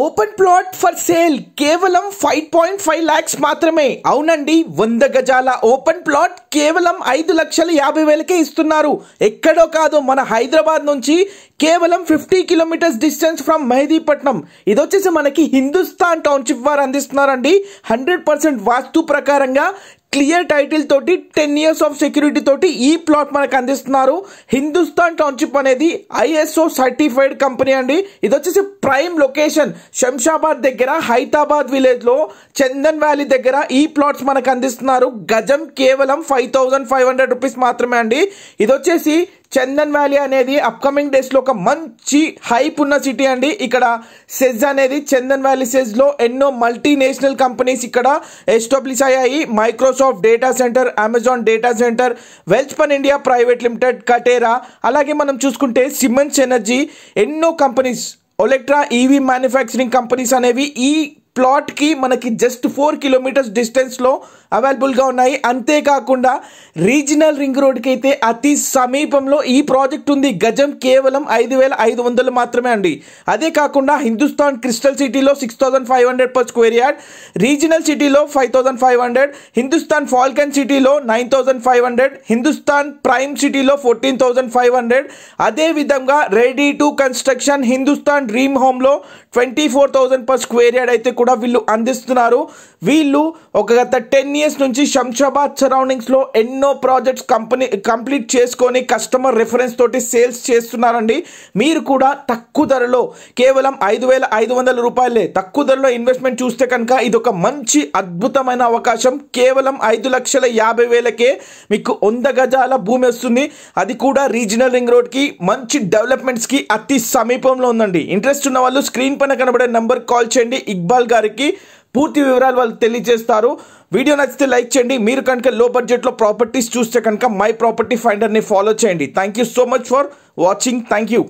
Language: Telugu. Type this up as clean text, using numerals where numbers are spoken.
ఓపెన్ ప్లాట్ ఫర్ సేల్ కేవలం 5.5 lakhs మాత్రమే. అవునండి, 100 గజాల ఓపెన్ ప్లాట్ కేవలం 5,50,000కే ఇస్తున్నారు. ఎక్కడో కాదు, మన హైదరాబాద్ నుంచి కేవలం 50 kilometers డిస్టెన్స్ ఫ్రమ్ మెహదీపట్నం. ఇది వచ్చేసి మనకి హిందుస్థాన్ టౌన్షిప్ వారు అందిస్తున్నారండి. 100% వాస్తు ప్రకారంగా క్లియర్ టైటిల్ తోటి 10 years ఆఫ్ సెక్యూరిటీ తోటి ఈ ప్లాట్ మనకు అందిస్తున్నారు. హిందుస్థాన్ టౌన్షిప్ అనేది ISO సర్టిఫైడ్ కంపెనీ అండి. ఇది వచ్చేసి ప్రైమ్ లొకేషన్ శంషాబాద్ దగ్గర హైదరాబాద్ విలేజ్ లో చందన్ వ్యాలీ దగ్గర ఈ ప్లాట్స్ మనకు అందిస్తున్నారు. గజం కేవలం 5,500 రూపీస్ మాత్రమే అండి. ఇది వచ్చేసి చందన్ వ్యాలీ అనేది అప్కమింగ్ డేస్ లో ఒక మంచి హైప్ ఉన్న సిటీ అండి. ఇక్కడ సెజ్ అనేది చందన్ వ్యాలీ సెజ్ లో ఎన్నో మల్టీనేషనల్ కంపెనీస్ ఇక్కడ ఎస్టాబ్లిష్ అయ్యాయి. Microsoft data centre, Amazon data centre, Welspun India private limited, Katera, అలాగే మనం చూసుకుంటే సిమెన్స్ ఎనర్జీ, ఎన్నో companies, Olectra EV manufacturing companies అనేవి ఈ ప్లాట్ కి మనకి జస్ట్ 4 kilometers డిస్టెన్స్ లో అవైలబుల్ గా ఉన్నాయి. అంతేకాకుండా రీజనల్ రింగ్ రోడ్ కి అయితే అతి సమీపంలో ఈ ప్రాజెక్ట్ ఉంది. గజం కేవలం 5,500 మాత్రమే అండి. అదే కాకుండా హిందుస్థాన్ క్రిస్టల్ సిటీలో 6,500 per square yard, రీజనల్ సిటీలో 5,500, హిందుస్థాన్ ఫాల్కన్ సిటీలో 9,500, హిందుస్థాన్ ప్రైమ్ సిటీలో 14,500, అదే విధంగా ready to construction Hindustan dream home లో 24,000 per square yard అయితే కూడా వీళ్ళు అందిస్తున్నారు. వీళ్ళు ఒక గత 10 years నుంచి శంషాబాద్ సరౌండింగ్స్ లో ఎన్నో ప్రాజెక్ట్స్ కంప్లీట్ చేసుకొని కస్టమర్ రెఫరెన్స్ తోటి సేల్స్ చేస్తున్నారండి. మీరు కూడా తక్కువ ధరలో కేవలం 5,500 రూపాయలే తక్కువ ధరలో ఇన్వెస్ట్మెంట్ చూస్తే కనుక ఇది ఒక మంచి అద్భుతమైన అవకాశం. కేవలం 5,50,000కే మీకు 100 గజాల భూమి వస్తుంది. అది కూడా రీజనల్ రింగ్ రోడ్ కి మంచి డెవలప్మెంట్స్ కి అతి సమీపంలో ఉందండి. ఇంట్రెస్ట్ ఉన్న వాళ్ళు స్క్రీన్ పైన కనబడే నంబర్ కాల్ చేయండి. ఇక్బాల్ గారికి పూర్తి వివరాలు వాళ్ళు తెలియజేస్తారు. వీడియో నచ్చితే లైక్ చేయండి. మీరు కనుక లో బడ్జెట్లో ప్రాపర్టీస్ చూస్తే కనుక మై ప్రాపర్టీ ఫైండర్ని ఫాలో చేయండి. Thank you so much for watching. Thank you.